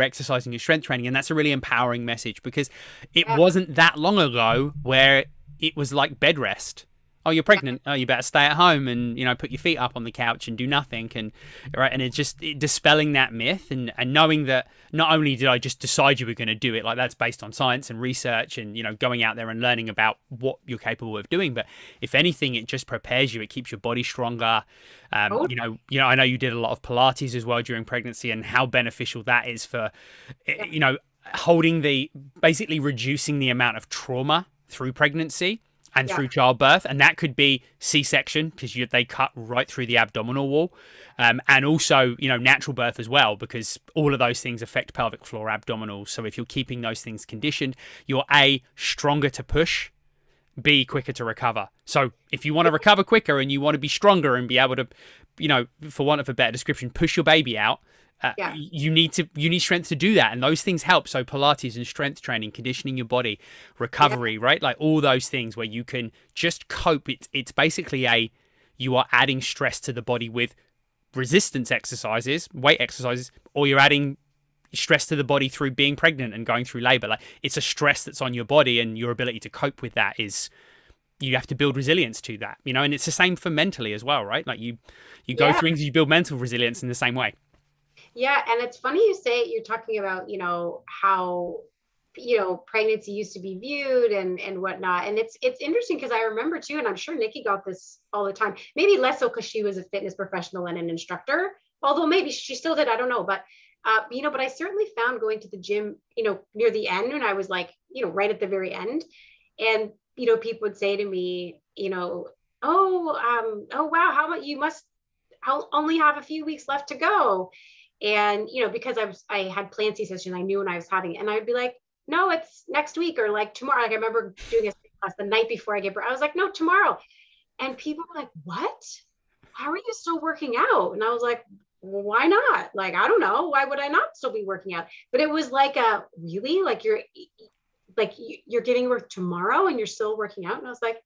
exercising, your strength training, and that's a really empowering message, because it wasn't that long ago where it was like bed rest. Oh, you're pregnant. Oh, you better stay at home and put your feet up on the couch and do nothing. And it's just dispelling that myth and knowing that not only did I just decide you were going to do it, like, that's based on science and research and going out there and learning about what you're capable of doing, but if anything, it just prepares you. It keeps your body stronger. I know you did a lot of Pilates as well during pregnancy, and how beneficial that is for basically reducing the amount of trauma through pregnancy and through childbirth. And that could be C-section, because they cut right through the abdominal wall, and also natural birth as well, because all of those things affect pelvic floor, abdominals. So if you're keeping those things conditioned, you're A, stronger to push, B, quicker to recover. So if you want to recover quicker and you want to be stronger and be able to, for want of a better description, push your baby out, you need strength to do that, and those things help. So Pilates and strength training, conditioning your body, recovery, right? Like, all those things where you can just cope. It's basically you are adding stress to the body with resistance exercises, weight exercises, or you're adding stress to the body through being pregnant and going through labor. Like, it's a stress that's on your body, and your ability to cope with that is, you have to build resilience to that, and it's the same for mentally as well, right? Like, you go through things, you build mental resilience in the same way. Yeah. And it's funny you say, you're talking about, how, pregnancy used to be viewed and whatnot. And it's interesting, because I remember too, and I'm sure Nikki got this all the time, maybe less so because she was a fitness professional and an instructor, although maybe she still did, I don't know. But, but I certainly found going to the gym, near the end, when I was like, right at the very end, and, people would say to me, oh, wow, how about I'll only have a few weeks left to go. And, because I had planned C-section, I knew when I was having it, and I'd be like, no, it's next week or like tomorrow. Like I remember doing a class the night before I gave birth. I was like, no, tomorrow. And people were like, what? How are you still working out? And I was like, well, why not? Like, I don't know. Why would I not still be working out? But it was like a really like you're giving birth tomorrow and you're still working out. And I was like,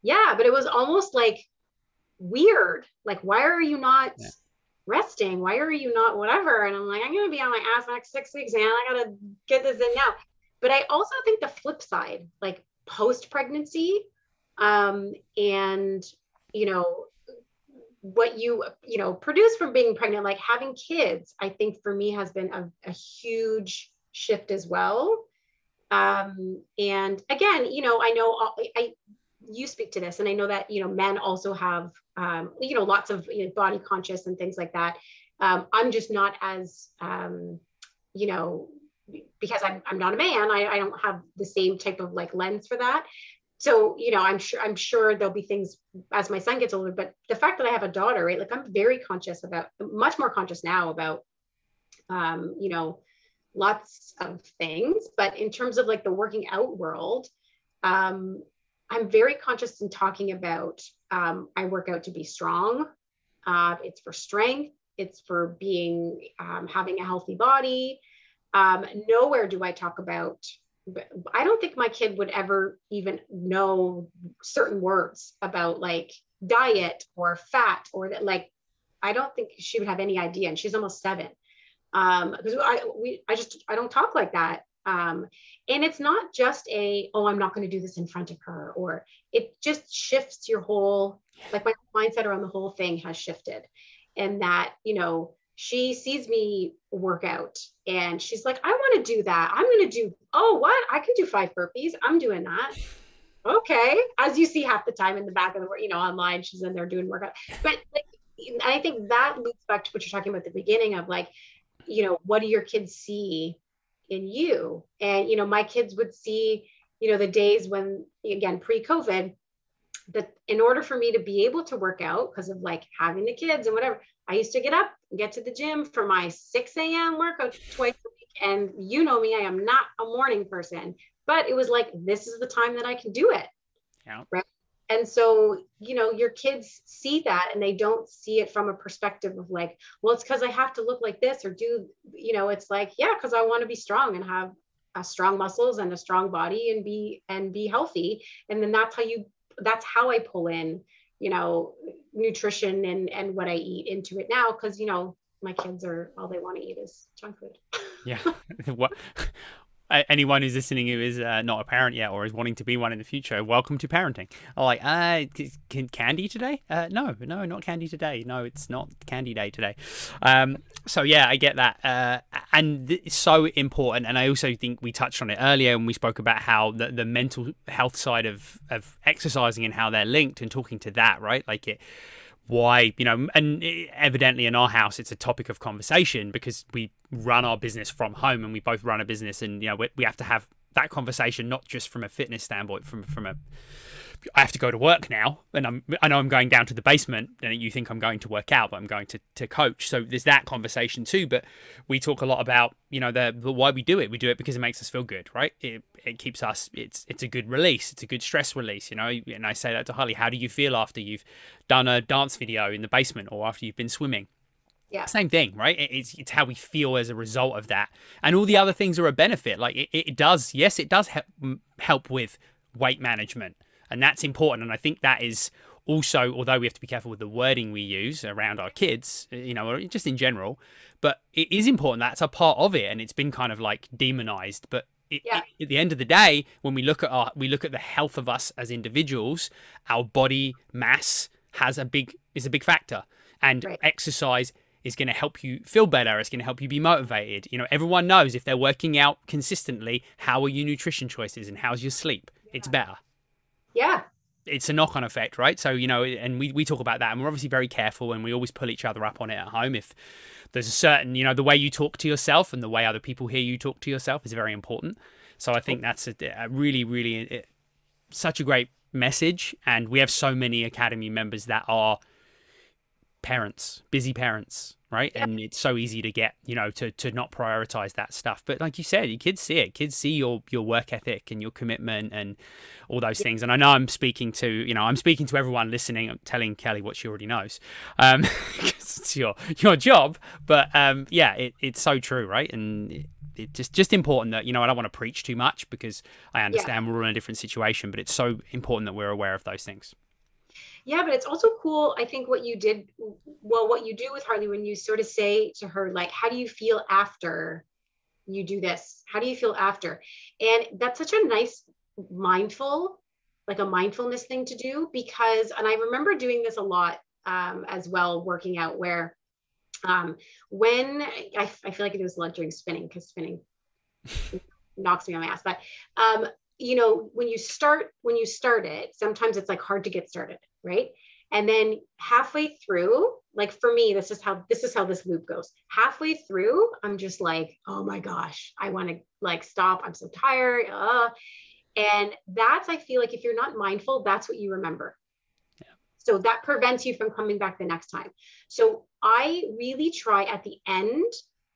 yeah, but it was almost like weird. Like, why are you not resting? Why are you not whatever? And I'm like, I'm going to be on my ass the next 6 weeks, and I got to get this in now. But I also think the flip side, like post pregnancy, and, you know, what you produce from being pregnant, like having kids, I think for me has been a huge shift as well. And again, you know, I know you speak to this, and I know that, you know, men also have, you know, lots of, you know, body conscious and things like that. I'm just not as, you know, because I'm not a man, I don't have the same type of like lens for that. So, you know, I'm sure there'll be things as my son gets older, but the fact that I have a daughter, right? Like I'm very conscious about, much more conscious now about, you know, lots of things. But in terms of like the working out world, I'm very conscious in talking about, I work out to be strong. It's for strength. It's for being, having a healthy body. Nowhere do I talk about, I don't think my kid would ever even know certain words about like diet or fat or that, like, I don't think she would have any idea. And she's almost 7. Because I don't talk like that. And it's not just oh, I'm not going to do this in front of her, or it just shifts your whole, like my mindset around the whole thing has shifted. And that, you know, she sees me work out and she's like, I want to do that. I'm going to do, oh, what? I can do 5 burpees. I'm doing that. Okay. As you see half the time in the back of the, you know, online, she's in there doing workout. But like, I think that loops back to what you're talking about at the beginning of like, you know, what do your kids see in you? And, you know, my kids would see, you know, the days when, again, pre-COVID, that in order for me to be able to work out because of like having the kids and whatever, I used to get up and get to the gym for my 6 a.m. workout twice a week. And you know me, I am not a morning person, but it was like, this is the time that I can do it. Yeah. Right. And so, you know, your kids see that and they don't see it from a perspective of like, well, it's because I have to look like this or do, you know, it's like, yeah, because I want to be strong and have strong muscles and a strong body and be healthy. And then that's how I pull in, you know, nutrition and what I eat into it now. Cause, you know, my kids are, all they want to eat is junk food. Yeah. What? Anyone who's listening who is not a parent yet or is wanting to be one in the future, welcome to parenting. I'm like, candy today? No, not candy today. No, it's not candy day today. So yeah, I get that. And it's so important. And I also think we touched on it earlier when we spoke about how the mental health side of exercising and how they're linked, and talking to that, right? Like why, you know, and evidently in our house it's a topic of conversation because we run our business from home and we both run a business, and you know we have to have that conversation, not just from a fitness standpoint, from a I have to go to work now and I know I'm going down to the basement and you think I'm going to work out, but I'm going to coach. So there's that conversation too. But we talk a lot about, you know, the why we do it. We do it because it makes us feel good, right? It keeps us, it's a good release. It's a good stress release, you know. And I say that to Harley, how do you feel after you've done a dance video in the basement or after you've been swimming? Yeah. Same thing, right? It's how we feel as a result of that. And all the other things are a benefit. Like it does, yes, it does help with weight management. And that's important. And I think that is also, although we have to be careful with the wording we use around our kids, you know, or just in general, but it is important. That's a part of it. And it's been kind of like demonized. But at the end of the day, when we look at the health of us as individuals, our body mass is a big factor. And exercise is going to help you feel better. It's going to help you be motivated. You know, everyone knows if they're working out consistently, how are your nutrition choices and how's your sleep? It's better. Yeah. It's a knock-on effect, right? So, you know, and we talk about that, and we're obviously very careful, and we always pull each other up on it at home. If there's a certain, you know, the way you talk to yourself and the way other people hear you talk to yourself is very important. So I think that's a really, really such a great message. And we have so many Academy members that are parents, busy parents, right? Yeah. And it's so easy to get, to not prioritize that stuff. But like you said, your kids see it. Kids see your work ethic and your commitment and all those things. And I know I'm speaking to everyone listening. I'm telling Kelly what she already knows, because it's your job. But yeah, it's so true, right? And it just important that, I don't want to preach too much, because I understand we're all in a different situation, but it's so important that we're aware of those things. Yeah, but it's also cool, I think, what you do with Harley, when you sort of say to her, like, how do you feel after you do this? How do you feel after? And that's such a nice like a mindfulness thing to do, because, and I remember doing this a lot as well, working out, where when I feel like it was a lot during spinning, because spinning knocks me on my ass. But when you start it, sometimes it's like hard to get started, right? And then halfway through, like for me, this is how this loop goes. Halfway through, I'm just like, oh my gosh, I want to like stop. I'm so tired. And I feel like if you're not mindful, that's what you remember. So that prevents you from coming back the next time. So I really try at the end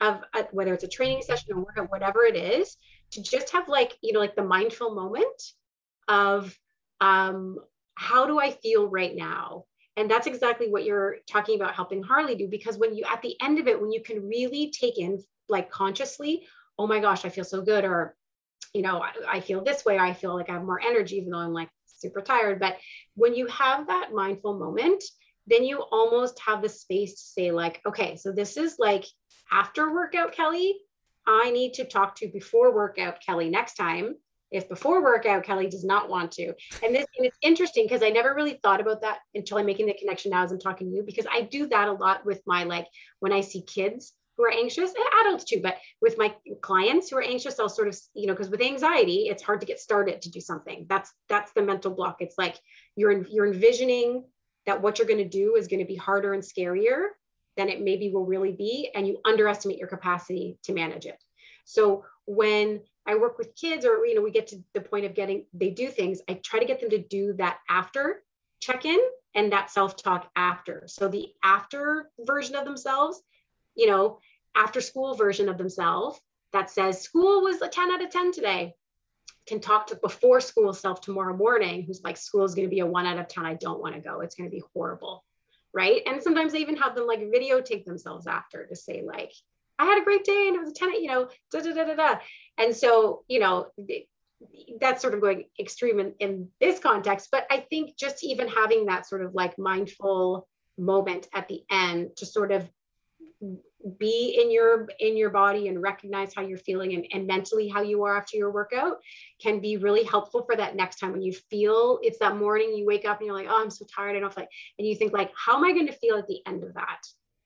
of whether it's a training session or workout, whatever it is, to just have like the mindful moment of how do I feel right now? And that's exactly what you're talking about helping Harley do, because when you, at the end of it, when you can really take in like consciously, oh my gosh, I feel so good, or I feel this way, I feel like I have more energy, even though I'm like super tired. But when you have that mindful moment, then you almost have the space to say like, okay, so this is like after workout Kelly, I need to talk to before workout Kelly next time, if before workout Kelly does not want to. And it's interesting, because I never really thought about that until I'm making the connection now as I'm talking to you, because I do that a lot with my, like, when I see kids who are anxious, and adults too, but with my clients who are anxious, I'll sort of, because with anxiety, it's hard to get started to do something. That's the mental block. It's like you're envisioning that what you're going to do is going to be harder and scarier than it maybe will really be, and you underestimate your capacity to manage it. So when I work with kids, or we get to the point of they do things, I try to get them to do that after check-in and that self-talk after. So the after version of themselves, after school version of themselves, that says school was a 10 out of 10 today, can talk to before school self tomorrow morning, who's like, school is going to be a 1 out of 10. I don't want to go. It's going to be horrible. Right. And sometimes they even have them like videotape themselves after to say like, I had a great day and it was a 10, da, da, da, da, da. And so, that's sort of going extreme in this context. But I think just even having that sort of like mindful moment at the end to sort of be in your body and recognize how you're feeling and mentally how you are after your workout can be really helpful for that next time when you feel it's that morning you wake up and you're like, oh, I'm so tired, I don't feel like, and you think like, how am I going to feel at the end of that?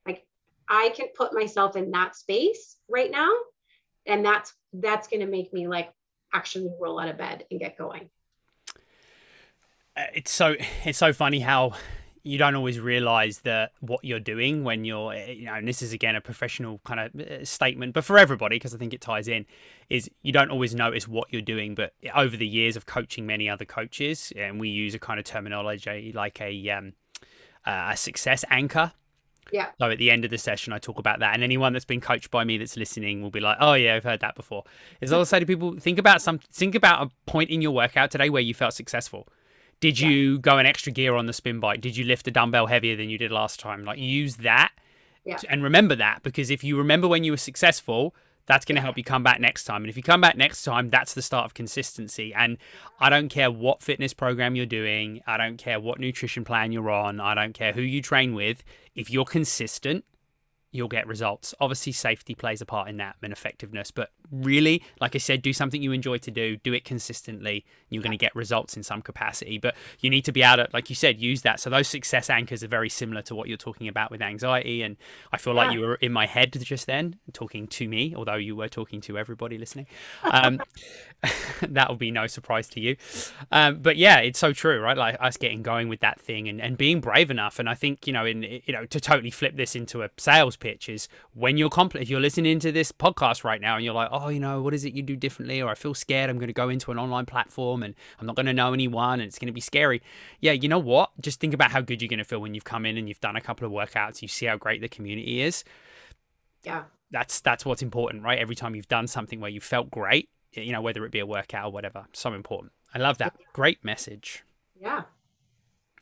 Like, I can put myself in that space right now, and that's going to make me like actually roll out of bed and get going. It's so funny how you don't always realize that what you're doing when you're, and this is again a professional kind of statement, but for everybody, because I think it ties in, is you don't always notice what you're doing. But over the years of coaching many other coaches, and we use a kind of terminology like a success anchor. Yeah. So at the end of the session, I talk about that, and anyone that's been coached by me that's listening will be like, "Oh yeah, I've heard that before." Is I'll say to people, think about a point in your workout today where you felt successful. Did you go an extra gear on the spin bike? Did you lift a dumbbell heavier than you did last time? Like, use that and remember that, because if you remember when you were successful, that's going to help you come back next time. And if you come back next time, that's the start of consistency. And I don't care what fitness program you're doing. I don't care what nutrition plan you're on. I don't care who you train with. If you're consistent, you'll get results. Obviously, safety plays a part in that and effectiveness. But really, like I said, do something you enjoy to do it consistently. You're going to get results in some capacity. But you need to be able to, like you said, use that. So those success anchors are very similar to what you're talking about with anxiety. And I feel like you were in my head just then talking to me, although you were talking to everybody listening. That will be no surprise to you. But yeah, it's so true, right? Like us getting going with that thing and being brave enough. And I think, to totally flip this into a sales pitch, pitch is when you're if you're listening to this podcast right now and you're like, oh, you know, what is it you do differently? Or I feel scared. I'm going to go into an online platform and I'm not going to know anyone and it's going to be scary. Yeah, you know what? Just think about how good you're going to feel when you've come in and you've done a couple of workouts. You see how great the community is. Yeah. That's what's important, right? Every time you've done something where you felt great, you know, whether it be a workout or whatever. So important. I love that. Great message. Yeah.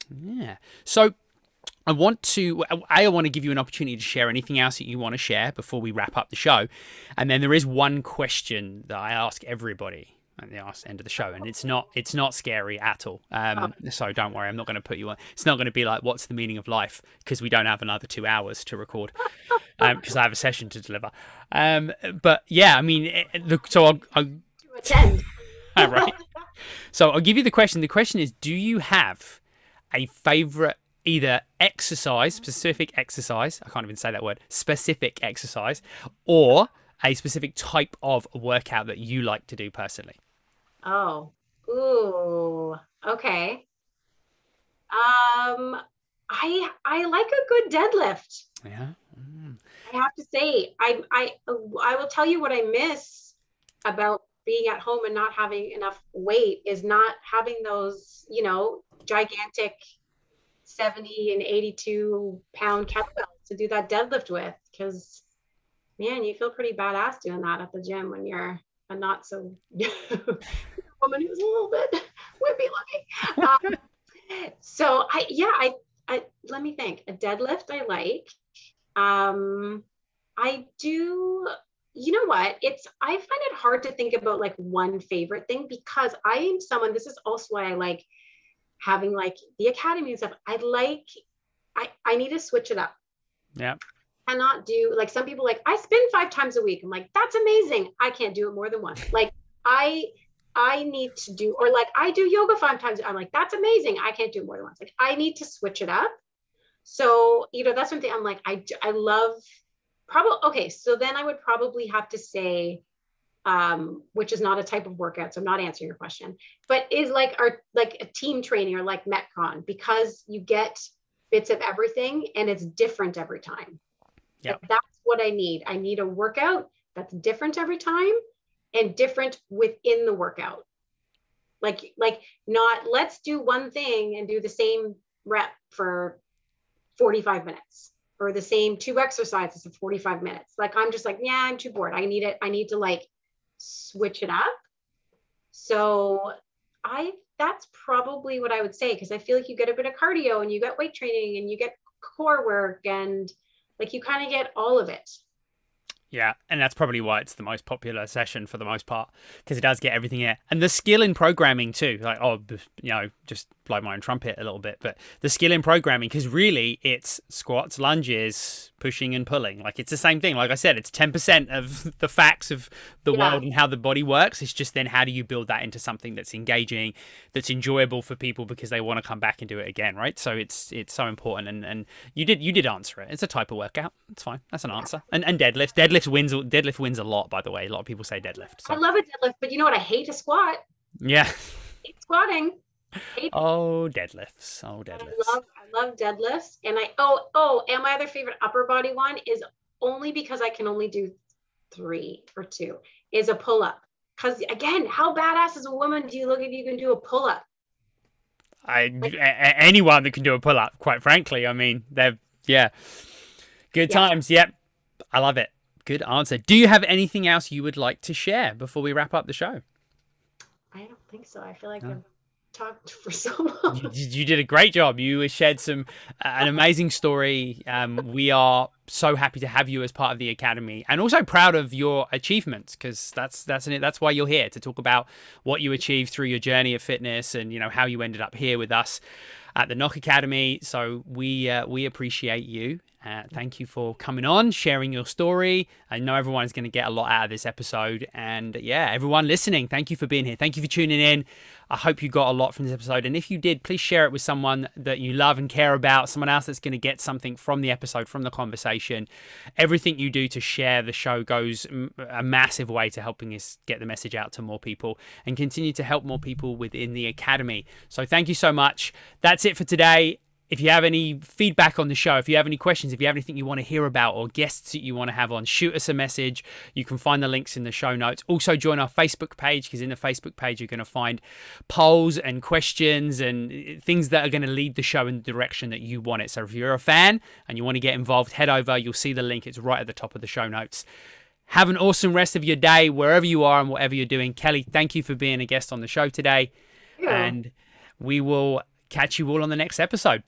Yeah. So I want to give you an opportunity to share anything else that you want to share before we wrap up the show. And then there is one question that I ask everybody at the end of the show, and it's not scary at all. So don't worry, I'm not going to put you on. It's not going to be like, what's the meaning of life? Because we don't have another 2 hours to record. Because I have a session to deliver. But yeah, I mean, so I'll to attend. Right. So I'll give you the question. The question is, do you have a favorite either specific exercise, I can't even say that word, specific exercise, or a specific type of workout that you like to do personally? Oh, ooh, okay. I like a good deadlift. Yeah. I have to say, I will tell you what I miss about being at home and not having enough weight is not having those, you know, gigantic 70 and 82 pound kettlebells to do that deadlift with. Because, man, you feel pretty badass doing that at the gym when you're a not so woman who's a little bit whippy looking. So I let me think. A deadlift I like. I do, you know what? I find it hard to think about like one favorite thing because I am someone, this is also why I like having like the academy and stuff. I need to switch it up. Yeah. I cannot do, like some people like, I spin 5 times a week. I'm like, that's amazing. I can't do it more than once. Like I need to do, or like I do yoga 5 times. I'm like, that's amazing. I can't do it more than once. Like I need to switch it up. So, you know, that's something I'm like, I love probably, okay. So then I would probably have to say, which is not a type of workout. So I'm not answering your question, but is like like a team training or like Metcon, because you get bits of everything and it's different every time. Yep. Like, that's what I need. I need a workout that's different every time and different within the workout. Like not, let's do one thing and do the same rep for 45 minutes or the same 2 exercises for 45 minutes. Like, I'm just like, yeah, I'm too bored. I need to like switch it up. So that's probably what I would say. Cause I feel like you get a bit of cardio and you get weight training and you get core work and like, you kind of get all of it. Yeah, and that's probably why it's the most popular session for the most part, because it does get everything in. And the skill in programming too, like, you know, just blow my own trumpet a little bit, but the skill in programming, because really it's squats, lunges, pushing and pulling. Like, it's the same thing. Like I said, it's 10% of the facts of the world and how the body works. It's just then how do you build that into something that's engaging, that's enjoyable for people because they want to come back and do it again, right? So it's so important. And you did answer it. It's a type of workout. It's fine. That's an answer. And deadlift wins a lot, by the way. A lot of people say deadlift. So. I love a deadlift, but you know what? I hate a squat. Yeah. I hate squatting. Deadlifts. I love deadlifts. And and my other favorite upper body one is only because I can only do 3 or 2 is a pull-up. Because again, how badass as a woman do you look if you can do a pull-up? Anyone that can do a pull-up, quite frankly. I mean, good times. Yep. I love it. Good answer. Do you have anything else you would like to share before we wrap up the show? I don't think so. I feel like I've talked for so long. You did a great job. You shared an amazing story. We are so happy to have you as part of the academy, and also proud of your achievements, because that's why you're here, to talk about what you achieved through your journey of fitness and, you know, how you ended up here with us at the Nock Academy. So we appreciate you. Thank you for coming on, sharing your story. I know everyone's going to get a lot out of this episode. And yeah, everyone listening, thank you for being here. Thank you for tuning in. I hope you got a lot from this episode. And if you did, please share it with someone that you love and care about, someone else that's going to get something from the episode, from the conversation. Everything you do to share the show goes a massive way to helping us get the message out to more people and continue to help more people within the academy. So thank you so much. That's it for today. if you have any feedback on the show, if you have any questions, if you have anything you want to hear about or guests that you want to have on, shoot us a message. You can find the links in the show notes. Also join our Facebook page, because in the Facebook page you're going to find polls and questions and things that are going to lead the show in the direction that you want it. So if you're a fan and you want to get involved, head over. You'll see the link. It's right at the top of the show notes. Have an awesome rest of your day wherever you are and whatever you're doing. Kelly, thank you for being a guest on the show today. Yeah. And we will catch you all on the next episode.